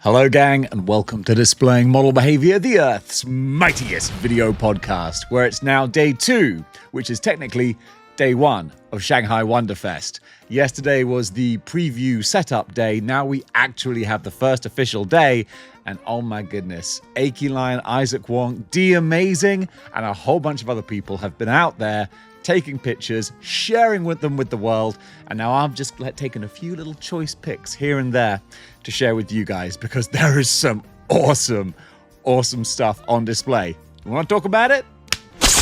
Hello gang, and welcome to Displaying Model Behavior, the Earth's mightiest video podcast, where it's now day 2, which is technically day 1 of Shanghai Wonderfest. Yesterday was the preview setup day, now we actually have the first official day, and oh my goodness, Aki Lion, Isaac Wong, D Amazing, and a whole bunch of other people have been out there taking pictures, sharing with them with the world, and now I've just taken a few little choice picks here and there to share with you guys because there is some awesome stuff on display. You want to talk about it?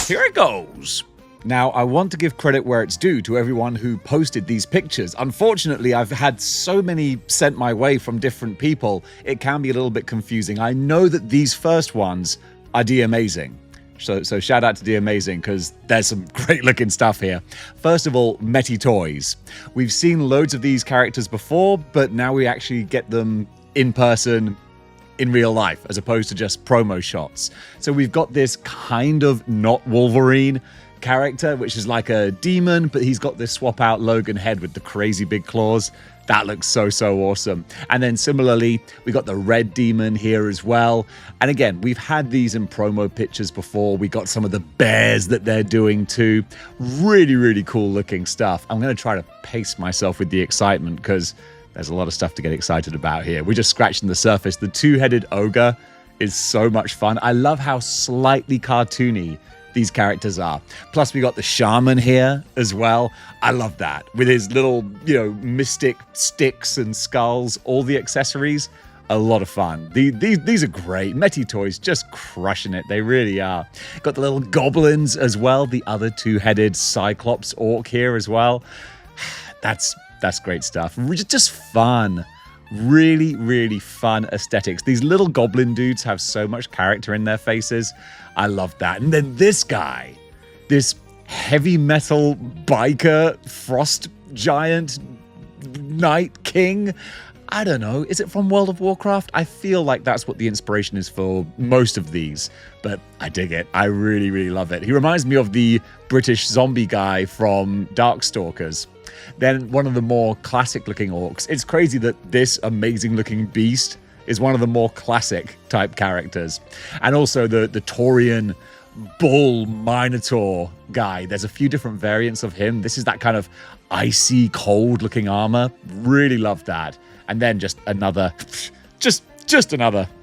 Here it goes. Now, I want to give credit where it's due to everyone who posted these pictures. Unfortunately, I've had so many sent my way from different people, it can be a little bit confusing. I know that these first ones are D-Amazing. So shout out to D Amazing because there's some great looking stuff here. First of all, Meti Toys. We've seen loads of these characters before, but now we actually get them in person in real life as opposed to just promo shots. So we've got this kind of not Wolverine character, which is like a demon, but he's got this swap out Logan head with the crazy big claws. That looks so awesome. And then similarly, we got the red demon here as well. And again, we've had these in promo pictures before. We got some of the bears that they're doing too. Really cool looking stuff. I'm going to try to pace myself with the excitement because there's a lot of stuff to get excited about here. We're just scratching the surface. The two-headed ogre is so much fun. I love how slightly cartoony these characters are. Plus we got the shaman here as well. I love that with his little, mystic sticks and skulls, all the accessories. A lot of fun. These are great. Meti Toys just crushing it. They really are. Got the little goblins as well. The other two-headed Cyclops orc here as well. That's great stuff. Just fun. Really fun aesthetics. These little goblin dudes have so much character in their faces. I love that. And then this guy, this heavy metal biker frost giant knight king. I don't know. Is it from World of Warcraft? I feel like that's what the inspiration is for most of these, but I dig it. I really love it. He reminds me of the British zombie guy from Darkstalkers. Then one of the more classic looking orcs. It's crazy that this amazing looking beast is one of the more classic type characters. And also the Taurian bull minotaur guy. There's a few different variants of him. This is that kind of icy cold looking armor. Really love that. And then just another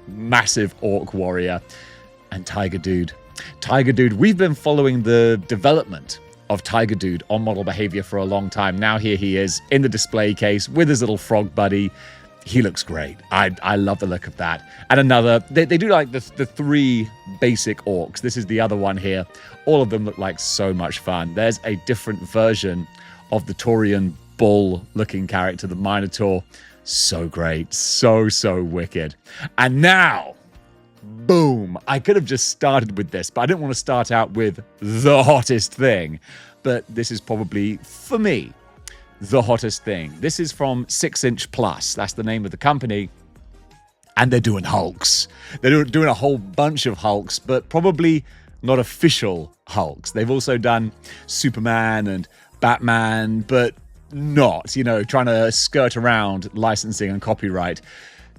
massive orc warrior. And Tiger Dude. Tiger Dude, we've been following the development of Tiger Dude on Model Behavior for a long time. Now here he is in the display case with his little frog buddy. He looks great. I love the look of that. And another, they do like the 3 basic orcs. This is the other one here. All of them look like so much fun. There's a different version of the Taurian bull looking character, the Minotaur. So great. So wicked. And now, boom. I could have just started with this, but I didn't want to start out with the hottest thing. But this is probably, for me, the hottest thing. This is from 6 Inch Plus. That's the name of the company. And they're doing Hulks. They're doing a whole bunch of Hulks, but probably not official Hulks. They've also done Superman and Batman, but not, trying to skirt around licensing and copyright.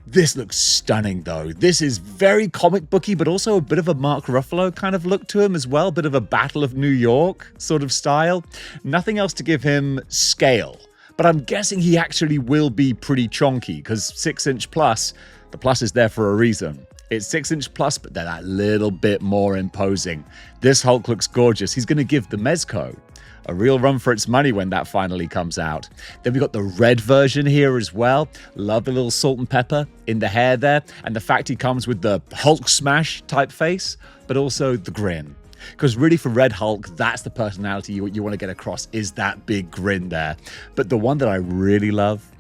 This looks stunning, though. This is very comic booky, but also a bit of a Mark Ruffalo kind of look to him as well. Bit of a Battle of New York sort of style. Nothing else to give him scale. But I'm guessing he actually will be pretty chonky because 6 Inch Plus, the plus is there for a reason. It's 6 Inch Plus, but they're that little bit more imposing. This Hulk looks gorgeous. He's going to give the Mezco a real run for its money when that finally comes out. Then we got the red version here as well. Love the little salt and pepper in the hair there. And the fact he comes with the Hulk smash type face, but also the grin. Because really for Red Hulk, that's the personality you want to get across, is that big grin there. But the one that I really love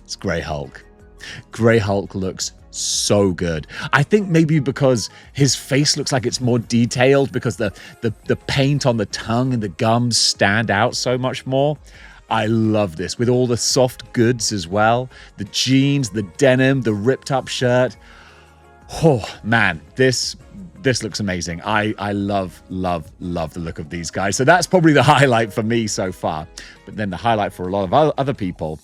is Grey Hulk. Grey Hulk looks so good. I think maybe because his face looks like it's more detailed because the paint on the tongue and the gums stand out so much more. I love this with all the soft goods as well. The jeans, the denim, the ripped up shirt. Oh man, this looks amazing. I love the look of these guys. So that's probably the highlight for me so far. But then the highlight for a lot of other people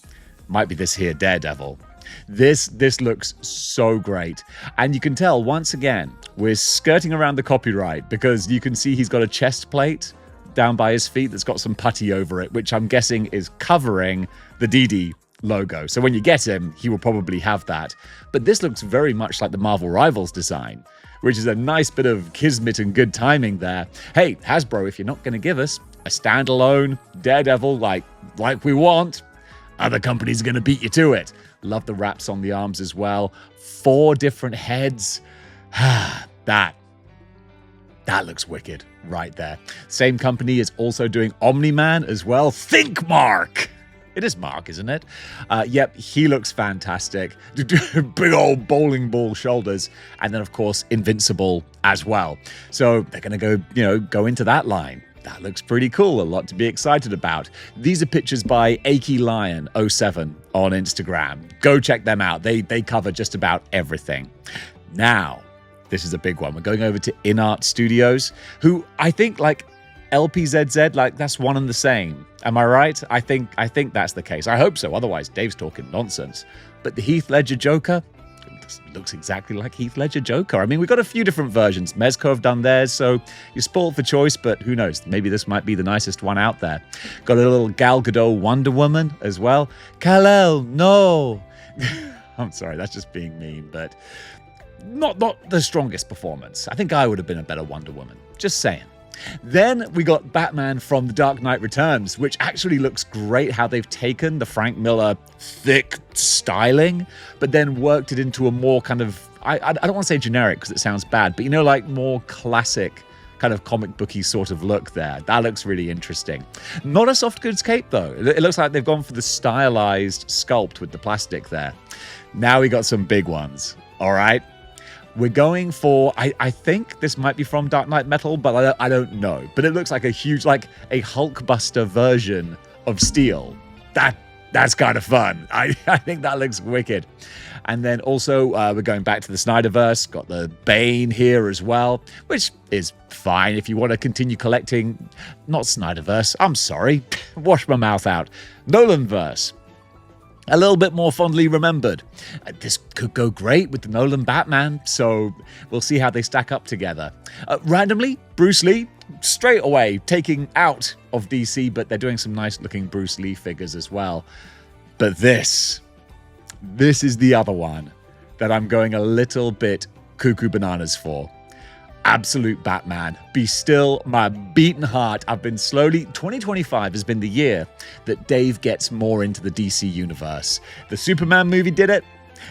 might be this here Daredevil. This looks so great. And you can tell, once again, we're skirting around the copyright because you can see he's got a chest plate down by his feet that's got some putty over it, which I'm guessing is covering the DD logo. So when you get him, he will probably have that. But this looks very much like the Marvel Rivals design, which is a nice bit of kismet and good timing there. Hey, Hasbro, if you're not going to give us a standalone Daredevil like we want, other companies are going to beat you to it. Love the wraps on the arms as well. 4 different heads. That looks wicked right there. Same company is also doing Omni-Man as well. Think Mark! It is Mark, isn't it? Yep, he looks fantastic. Big old bowling ball shoulders. And then, of course, Invincible as well. So they're going to go into that line. That looks pretty cool. A lot to be excited about. These are pictures by Achy Lion 07 on Instagram. Go check them out. They cover just about everything. Now, this is a big one. We're going over to Inart Studios, who I think like LPZZ, like that's one and the same. Am I right? I think that's the case. I hope so. Otherwise, Dave's talking nonsense. But the Heath Ledger Joker looks exactly like Heath Ledger Joker. I mean, we've got a few different versions. Mezco have done theirs, so you're spoiled for choice, but who knows? Maybe this might be the nicest one out there. Got a little Gal Gadot Wonder Woman as well. Kal-El, no! I'm sorry, that's just being mean, but not the strongest performance. I think I would have been a better Wonder Woman. Just saying. Then we got Batman from The Dark Knight Returns, which actually looks great how they've taken the Frank Miller thick styling, but then worked it into a more kind of, I don't want to say generic because it sounds bad, but like more classic kind of comic booky sort of look there. That looks really interesting. Not a soft goods cape though. It looks like they've gone for the stylized sculpt with the plastic there. Now we got some big ones. All right. We're going for, I think this might be from Dark Knight Metal, but I don't know. But it looks like a huge, like a Hulkbuster version of Steel. That's kind of fun. I think that looks wicked. And then also we're going back to the Snyderverse. Got the Bane here as well, which is fine if you want to continue collecting. Not Snyderverse. I'm sorry. Wash my mouth out. Nolanverse. A little bit more fondly remembered. This could go great with the Nolan Batman, so we'll see how they stack up together. Randomly, Bruce Lee, straight away, taking out of DC, but they're doing some nice looking Bruce Lee figures as well. But this is the other one that I'm going a little bit cuckoo bananas for. Absolute Batman. Be still my beaten heart. I've been slowly... 2025 has been the year that Dave gets more into the DC universe. The Superman movie did it,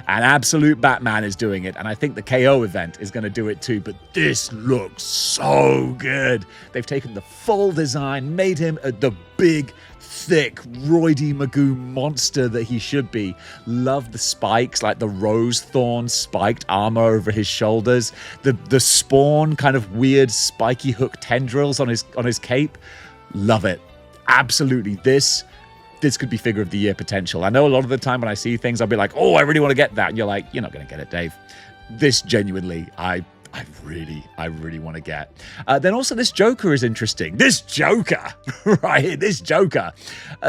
and Absolute Batman is doing it. And I think the KO event is going to do it too. But this looks so good. They've taken the full design, made him the big, thick, roidy Magoo monster that he should be. Love the spikes, like the rose thorn spiked armor over his shoulders. The Spawn kind of weird spiky hook tendrils on his cape. Love it. Absolutely. This could be figure of the year potential. I know a lot of the time when I see things, I'll be like, oh, I really want to get that. And you're like, you're not going to get it, Dave. This genuinely, I really want to get. Then also this Joker is interesting. This Joker, right? This Joker.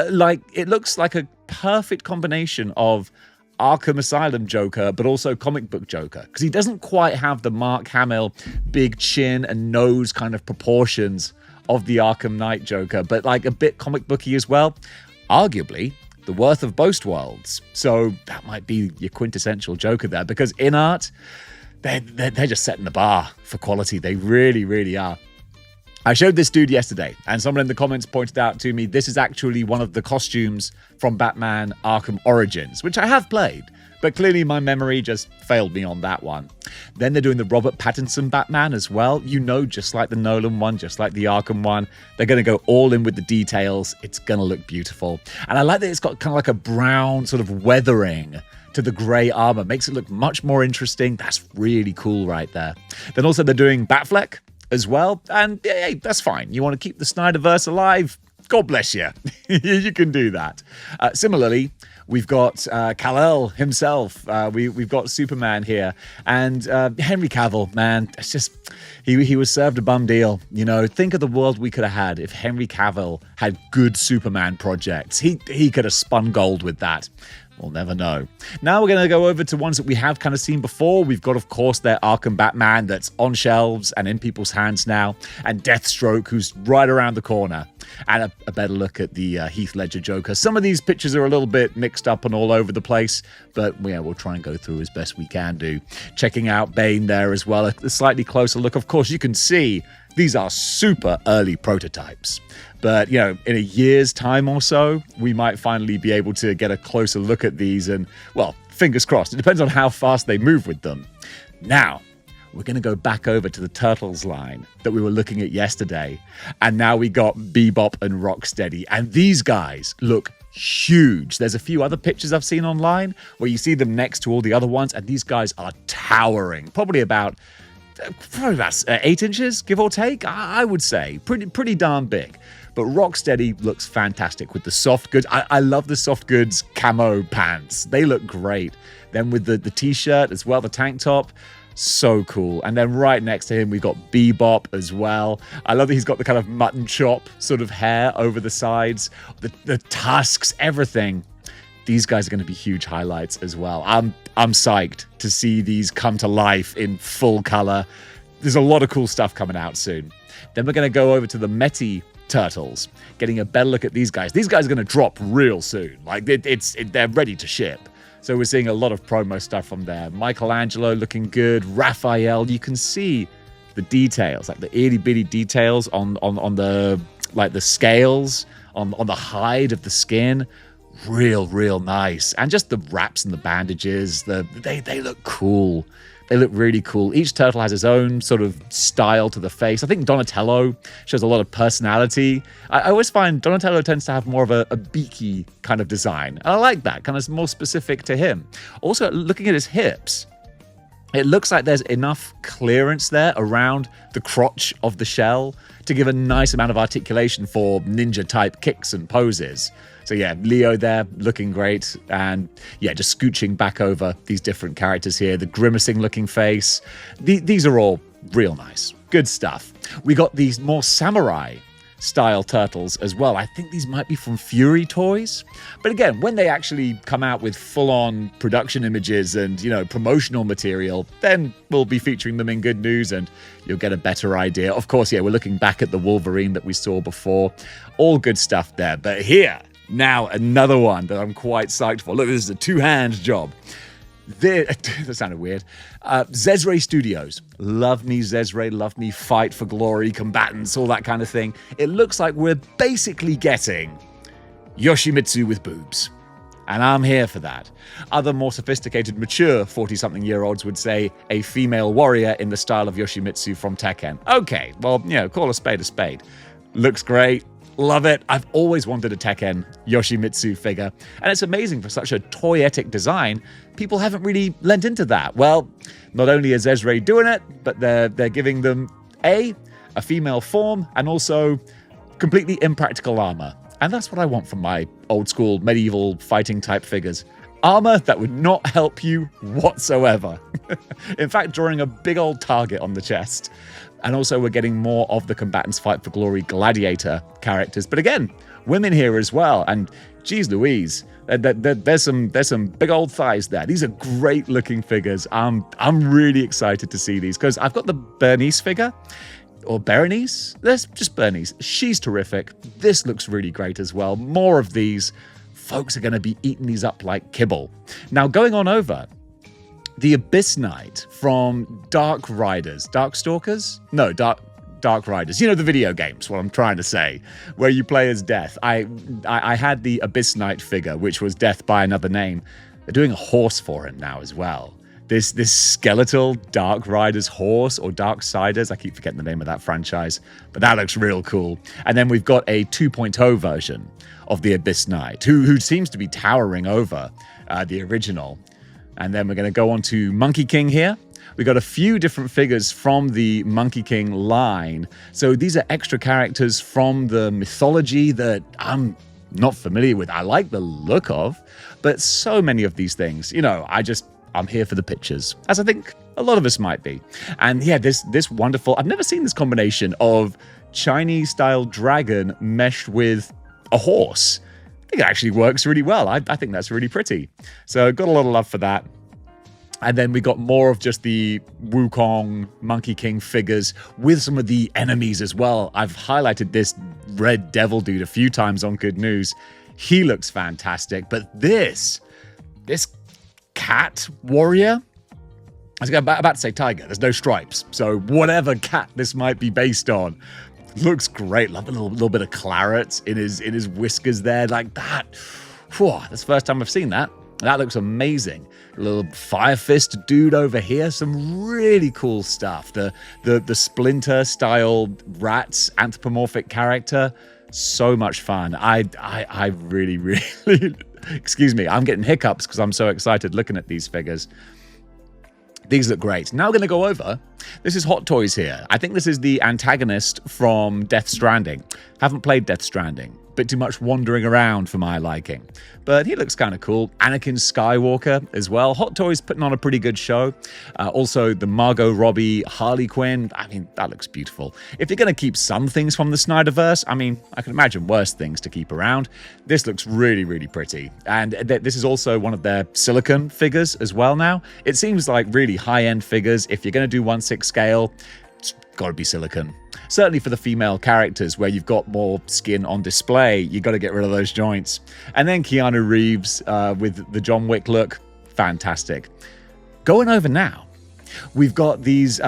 Like, it looks like a perfect combination of Arkham Asylum Joker, but also comic book Joker. Because he doesn't quite have the Mark Hamill big chin and nose kind of proportions of the Arkham Knight Joker, but like a bit comic booky as well. Arguably, the worth of both worlds. So that might be your quintessential Joker there, because Inart, they're just setting the bar for quality. They really, really are. I showed this dude yesterday, and someone in the comments pointed out to me, this is actually one of the costumes from Batman Arkham Origins, which I have played, but clearly my memory just failed me on that one. Then they're doing the Robert Pattinson Batman as well. Just like the Nolan one, just like the Arkham one. They're going to go all in with the details. It's going to look beautiful. And I like that it's got kind of like a brown sort of weathering to the grey armor. Makes it look much more interesting. That's really cool right there. Then also they're doing Batfleck as well. And hey, that's fine. You want to keep the Snyderverse alive? God bless you. You can do that. Similarly, we've got Kal-El himself. We've got Superman here. And Henry Cavill, man, it's just, he was served a bum deal. You know, think of the world we could have had if Henry Cavill had good Superman projects. He could have spun gold with that. We'll never know. Now we're going to go over to ones that we have kind of seen before. We've got, of course, their Arkham Batman that's on shelves and in people's hands now, and Deathstroke, who's right around the corner. And a better look at the Heath Ledger Joker. Some of these pictures are a little bit mixed up and all over the place, but yeah, we'll try and go through as best we can do. Checking out Bane there as well, a slightly closer look. Of course, you can see these are super early prototypes. But, you know, in a year's time or so, we might finally be able to get a closer look at these and, well, fingers crossed. It depends on how fast they move with them. Now, we're going to go back over to the Turtles line that we were looking at yesterday. And now we got Bebop and Rocksteady. And these guys look huge. There's a few other pictures I've seen online where you see them next to all the other ones. And these guys are towering. Probably about 8 inches, give or take, I would say. Pretty darn big. But Rocksteady looks fantastic with the soft goods. I love the soft goods camo pants. They look great. Then with the t-shirt as well, the tank top. So cool. And then right next to him, we've got Bebop as well. I love that he's got the kind of mutton chop sort of hair over the sides. The tusks, everything. These guys are going to be huge highlights as well. I'm psyched to see these come to life in full color. There's a lot of cool stuff coming out soon. Then we're going to go over to the Meti Turtles, getting a better look at these guys. These guys are going to drop real soon. Like they're ready to ship. So we're seeing a lot of promo stuff from there. Michelangelo looking good. Raphael, you can see the details, like the itty bitty details on the like the scales on the hide of the skin. Real nice. And just the wraps and the bandages, they look cool. They look really cool. Each turtle has its own sort of style to the face. I think Donatello shows a lot of personality. I always find Donatello tends to have more of a beaky kind of design. And I like that, kind of more specific to him. Also, looking at his hips, it looks like there's enough clearance there around the crotch of the shell to give a nice amount of articulation for ninja-type kicks and poses. So yeah, Leo there looking great, and yeah, just scooching back over these different characters here. The grimacing looking face. These are all real nice. Good stuff. We got these more samurai style turtles as well. I think these might be from Fury Toys. But again, when they actually come out with full-on production images and, you know, promotional material, then we'll be featuring them in Good News and you'll get a better idea. Of course, yeah, we're looking back at the Wolverine that we saw before. All good stuff there. But here, now another one that I'm quite psyched for. Look, this is a two-hand job. That sounded weird. Zray Studios. Love me Zray, love me Fight for Glory, combatants, all that kind of thing. It looks like we're basically getting Yoshimitsu with boobs. And I'm here for that. Other more sophisticated, mature 40-something-year-olds would say a female warrior in the style of Yoshimitsu from Tekken. Okay, well, you know, call a spade a spade. Looks great. Love it. I've always wanted a Tekken Yoshimitsu figure. And it's amazing for such a toyetic design, people haven't really lent into that. Well, not only is Zray doing it, but they're giving them a female form and also completely impractical armor. And that's what I want from my old school medieval fighting type figures. Armor that would not help you whatsoever. In fact, drawing a big old target on the chest. And also we're getting more of the Combatants Fight for Glory gladiator characters. But again, women here as well. And geez Louise, there's some big old thighs there. These are great looking figures. I'm really excited to see these because I've got the Bernice figure. Or Berenice? There's just Bernice. She's terrific. This looks really great as well. More of these. Folks are going to be eating these up like kibble. Now, going on over, the Abyss Knight from Dark Riders. Darkstalkers? No, Dark Riders. You know the video games, what I'm trying to say, where you play as Death. I had the Abyss Knight figure, which was Death by another name. They're doing a horse for him now as well. This skeletal Dark Riders horse, or Darksiders, I keep forgetting the name of that franchise, but that looks real cool. And then we've got a 2.0 version of the Abyss Knight, who seems to be towering over the original. And then we're going to go on to Monkey King here. We got a few different figures from the Monkey King line. So these are extra characters from the mythology that I'm not familiar with. I like the look of, but so many of these things, you know, I'm here for the pictures, as I think a lot of us might be. And yeah, this wonderful, I've never seen this combination of Chinese-style dragon meshed with a horse. think it actually works really well. I think that's really pretty. So got a lot of love for that. And then we got more of just the Wukong Monkey King figures with some of the enemies as well. I've highlighted this Red Devil dude a few times on Good News. He looks fantastic. But this cat warrior, I was about to say tiger. There's no stripes. So whatever cat this might be based on, looks great. Love a little bit of claret in his whiskers there like that. Whew, that's the first time I've seen that. That looks amazing. A little Fire Fist dude over here. Some really cool stuff. The Splinter style rats anthropomorphic character. So much fun. I really, really excuse me. I'm getting hiccups because I'm so excited looking at these figures. These look great. Now we're going to go over. This is Hot Toys here. I think this is the antagonist from Death Stranding. Haven't played Death Stranding. Bit too much wandering around for my liking. But he looks kind of cool. Anakin Skywalker as well. Hot Toys putting on a pretty good show. Also, the Margot Robbie Harley Quinn. I mean, that looks beautiful. If you're going to keep some things from the Snyderverse, I mean, I can imagine worse things to keep around. This looks really, really pretty. And this is also one of their silicone figures as well now. It seems like really high-end figures. If you're going to do 1/6 scale, it's got to be silicone. Certainly for the female characters where you've got more skin on display, you got to get rid of those joints. And then Keanu Reeves with the John Wick look, fantastic. Going over now, we've got these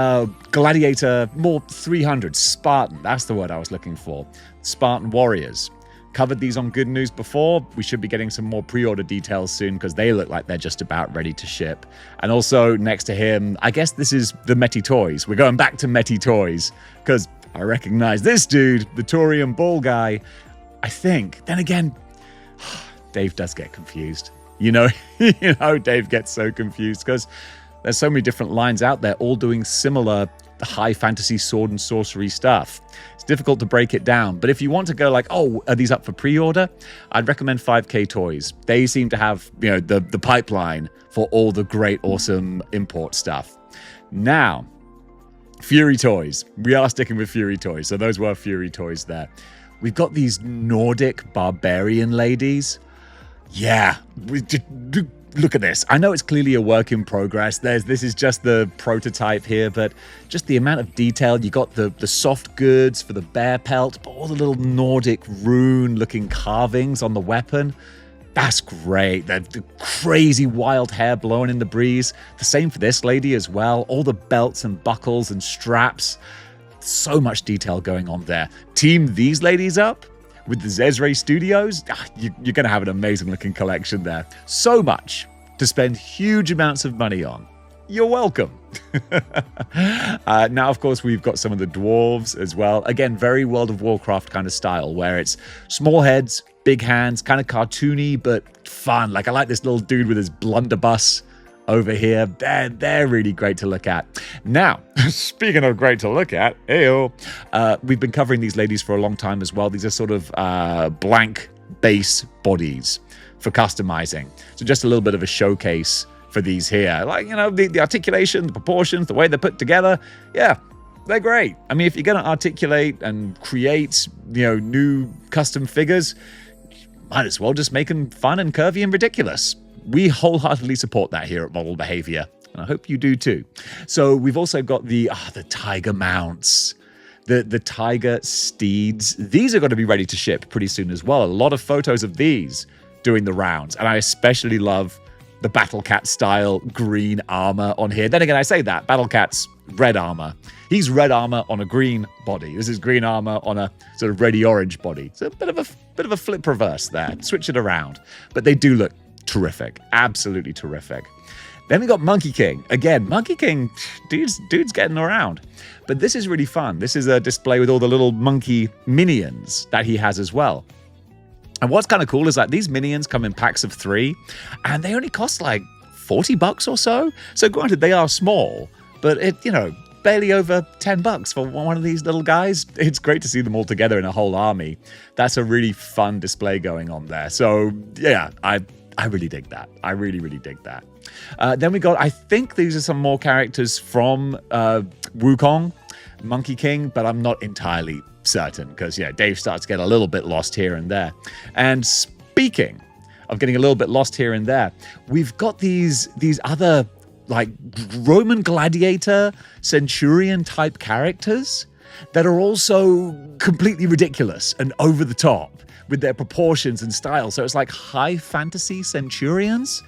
Gladiator, more 300, Spartan, that's the word I was looking for. Spartan Warriors. Covered these on Good News before. We should be getting some more pre-order details soon because they look like they're just about ready to ship. And also next to him, I guess this is the Meti Toys. We're going back to Meti Toys because I recognize this dude, the Torian Ball guy. I think. Then again, Dave does get confused. You know, Dave gets so confused because there's so many different lines out there all doing similar high fantasy sword and sorcery stuff. It's difficult to break it down, but if you want to go like, oh, are these up for pre-order? I'd recommend 5K Toys. They seem to have, the pipeline for all the great, awesome import stuff. Now, Fury Toys. We are sticking with Fury Toys, so those were Fury Toys there. We've got these Nordic barbarian ladies. Yeah, look at this. I know it's clearly a work in progress. This is just the prototype here, but just the amount of detail. You got the soft goods for the bear pelt, but all the little Nordic rune-looking carvings on the weapon. That's great. The crazy wild hair blowing in the breeze. The same for this lady as well. All the belts and buckles and straps. So much detail going on there. Team these ladies up with the Zray Studios, you're going to have an amazing looking collection there. So much to spend huge amounts of money on. You're welcome. Now, of course, we've got some of the dwarves as well. Again, very World of Warcraft kind of style, where it's small heads, big hands, kind of cartoony, but fun. Like I like this little dude with his blunderbuss over here. They're really great to look at. Now, speaking of great to look at, we've been covering these ladies for a long time as well. These are sort of blank base bodies for customizing. So just a little bit of a showcase for these here. Like, the articulation, the proportions, the way they're put together. Yeah, they're great. I mean, if you're going to articulate and create, new custom figures, might as well just make them fun and curvy and ridiculous. We wholeheartedly support that here at Model Behavior, and I hope you do too. So we've also got the tiger mounts, the tiger steeds. These are going to be ready to ship pretty soon as well. A lot of photos of these doing the rounds, and I especially love the Battle Cat style green armor on here. Then again, I say that Battle Cat's red armor. He's red armor on a green body. This is green armor on a sort of reddy orange body. It's a bit of a flip reverse there. Switch it around, but they do look terrific. Absolutely terrific. Then we got Monkey King. Again, Monkey King, dude's getting around. But this is really fun. This is a display with all the little monkey minions that he has as well. And what's kind of cool is that these minions come in packs of 3, and they only cost like $40 or so. So granted, they are small, but barely over $10 for one of these little guys. It's great to see them all together in a whole army. That's a really fun display going on there. So yeah, I really dig that. I really, really dig that. Then we got, I think these are some more characters from Wukong, Monkey King, but I'm not entirely certain because, Dave starts to get a little bit lost here and there. And speaking of getting a little bit lost here and there, we've got these other like Roman gladiator, centurion type characters that are also completely ridiculous and over the top with their proportions and style. So it's like high fantasy centurions.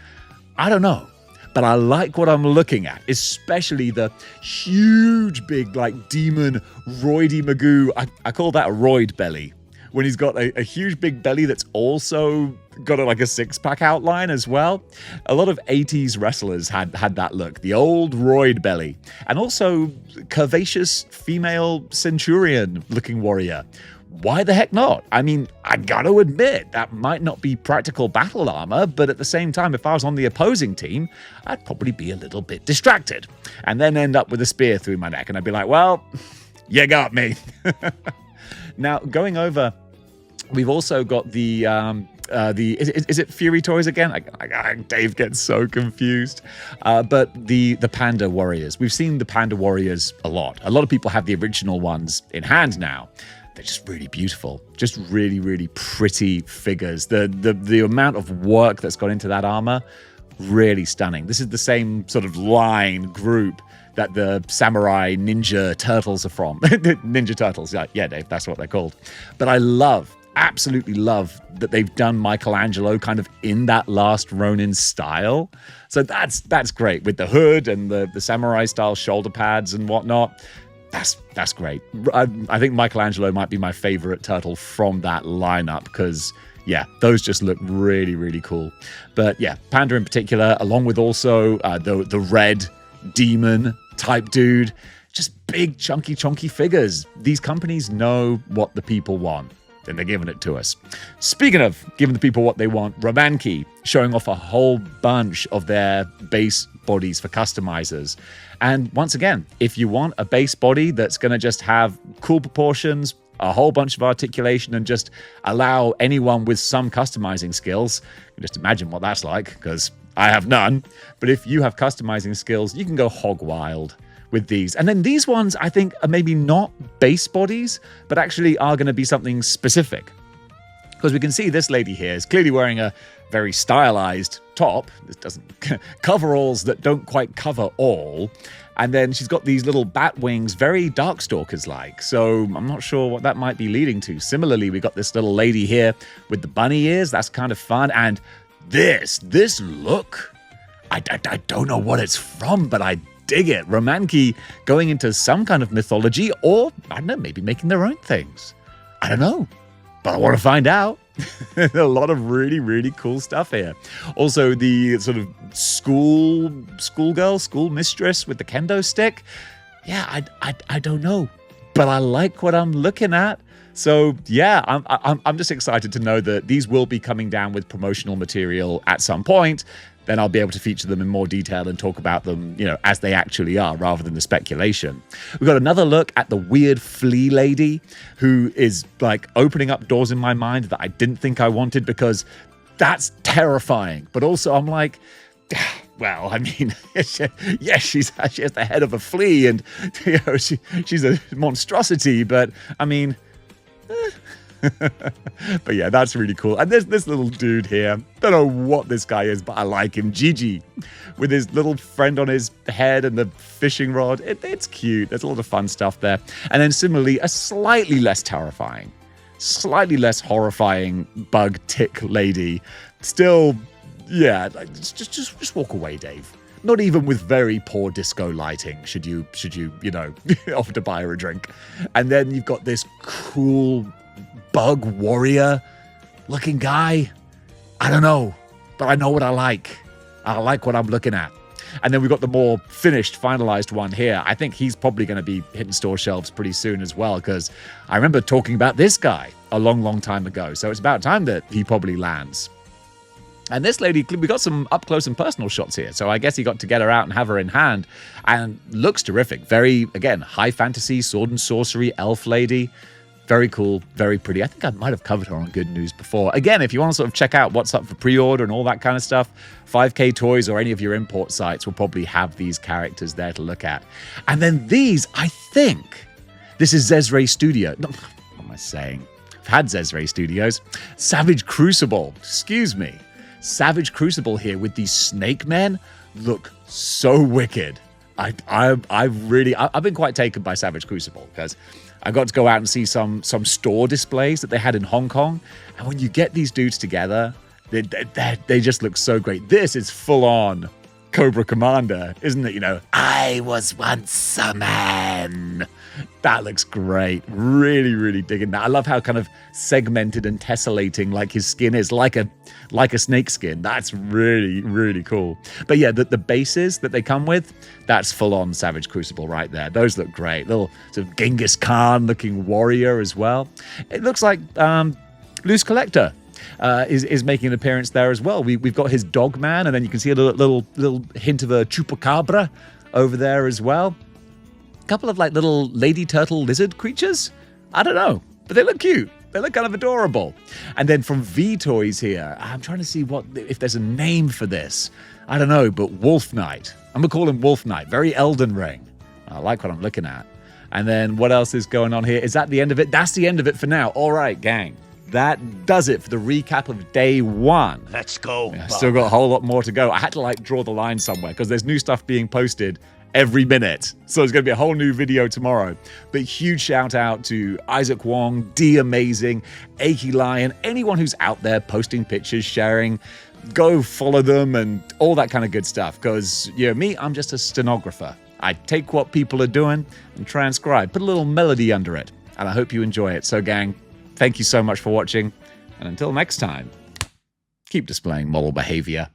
I don't know, but I like what I'm looking at, especially the huge, big, like demon Roidy Magoo. I call that a roid belly. When he's got a huge, big belly that's also got like a six-pack outline as well. A lot of 80s wrestlers had that look, the old roid belly. And also curvaceous female centurion-looking warrior. Why the heck not? I mean, I gotta admit, that might not be practical battle armor, but at the same time, if I was on the opposing team, I'd probably be a little bit distracted and then end up with a spear through my neck. And I'd be like, well, you got me. Now, going over, we've also got the is it Fury Toys again? Dave gets so confused. But the Panda Warriors. We've seen the Panda Warriors a lot. A lot of people have the original ones in hand now. They're just really beautiful. Just really, really pretty figures. The amount of work that's gone into that armor, really stunning. This is the same sort of line group that the Samurai Ninja Turtles are from. Ninja Turtles, yeah, Dave, that's what they're called. But I absolutely love that they've done Michelangelo kind of in that last Ronin style. So that's great with the hood and the samurai style shoulder pads and whatnot. That's great. I think Michelangelo might be my favorite turtle from that lineup because, yeah, those just look really, really cool. But yeah, Panda in particular, along with also the red demon type dude, just big, chunky figures. These companies know what the people want, and they're giving it to us. Speaking of giving the people what they want, Romani showing off a whole bunch of their base bodies for customizers. And once again, if you want a base body that's going to just have cool proportions, a whole bunch of articulation, and just allow anyone with some customizing skills, just imagine what that's like, because I have none. But if you have customizing skills, you can go hog wild with these. And then these ones, I think, are maybe not base bodies, but actually are going to be something specific. Because we can see this lady here is clearly wearing a very stylized top. This doesn't coveralls that don't quite cover all. And then she's got these little bat wings, very Darkstalkers-like. So I'm not sure what that might be leading to. Similarly, we got this little lady here with the bunny ears. That's kind of fun. And this look, I don't know what it's from, but I dig it. Romani going into some kind of mythology, or, I don't know, maybe making their own things. I don't know, but I want to find out. A lot of really, really cool stuff here. Also, the sort of schoolgirl, school mistress with the kendo stick. Yeah, I don't know, but I like what I'm looking at. So yeah, I'm just excited to know that these will be coming down with promotional material at some point. Then I'll be able to feature them in more detail and talk about them, as they actually are, rather than the speculation. We've got another look at the weird flea lady who is like opening up doors in my mind that I didn't think I wanted, because that's terrifying. But also I'm like, well, I mean, yes, she has the head of a flea and she's a monstrosity, but I mean... But yeah, that's really cool. And there's this little dude here. Don't know what this guy is, but I like him. Gigi, with his little friend on his head and the fishing rod. It's cute. There's a lot of fun stuff there. And then similarly, a slightly less terrifying, slightly less horrifying bug tick lady. Still, yeah, just walk away, Dave. Not even with very poor disco lighting should you offer to buy her a drink. And then you've got this cool bug warrior looking guy. I don't know, but I know what I like. I like what I'm looking at. And then we've got the more finished, finalized one here. I think he's probably going to be hitting store shelves pretty soon as well, because I remember talking about this guy a long, long time ago. So it's about time that he probably lands. And this lady, we got some up close and personal shots here. So I guess he got to get her out and have her in hand, and looks terrific. Very, again, high fantasy, sword and sorcery, elf lady. Very cool, very pretty. I think I might have covered her on Good News before. Again, if you want to sort of check out what's up for pre-order and all that kind of stuff, 5K Toys or any of your import sites will probably have these characters there to look at. And then these, I think, this is Zray Studio. No, what am I saying? I've had Zray Studios. Savage Crucible, excuse me. Savage Crucible here with these snake men look so wicked. I've been quite taken by Savage Crucible because I got to go out and see some store displays that they had in Hong Kong. And when you get these dudes together, they just look so great. This is full on Cobra Commander, isn't it? You know, I was once a man. That looks great. Really, really digging that. I love how kind of segmented and tessellating like his skin is, like a snake skin. That's really, really cool. But yeah, the bases that they come with, that's full on Savage Crucible right there. Those look great. Little sort of Genghis Khan looking warrior as well. It looks like Loose Collector is making an appearance there as well. We've got his dog man, and then you can see a little hint of a chupacabra over there as well. A couple of like little lady turtle lizard creatures. I don't know, but they look cute. They look kind of adorable. And then from V Toys here, I'm trying to see if there's a name for this. I don't know, but Wolf Knight. I'm gonna call him Wolf Knight. Very Elden Ring. I like what I'm looking at. And then what else is going on here? Is that the end of it? That's the end of it for now. All right, gang. That does it for the recap of day one. Let's go. Yeah, still got a whole lot more to go. I had to like draw the line somewhere because there's new stuff being posted every minute. So there's going to be a whole new video tomorrow. But huge shout out to Isaac Wong, D Amazing, Aki Lion, anyone who's out there posting pictures, sharing. Go follow them and all that kind of good stuff. Because, you know, me, I'm just a stenographer. I take what people are doing and transcribe, put a little melody under it. And I hope you enjoy it. So, gang, thank you so much for watching, and until next time, keep displaying model behavior.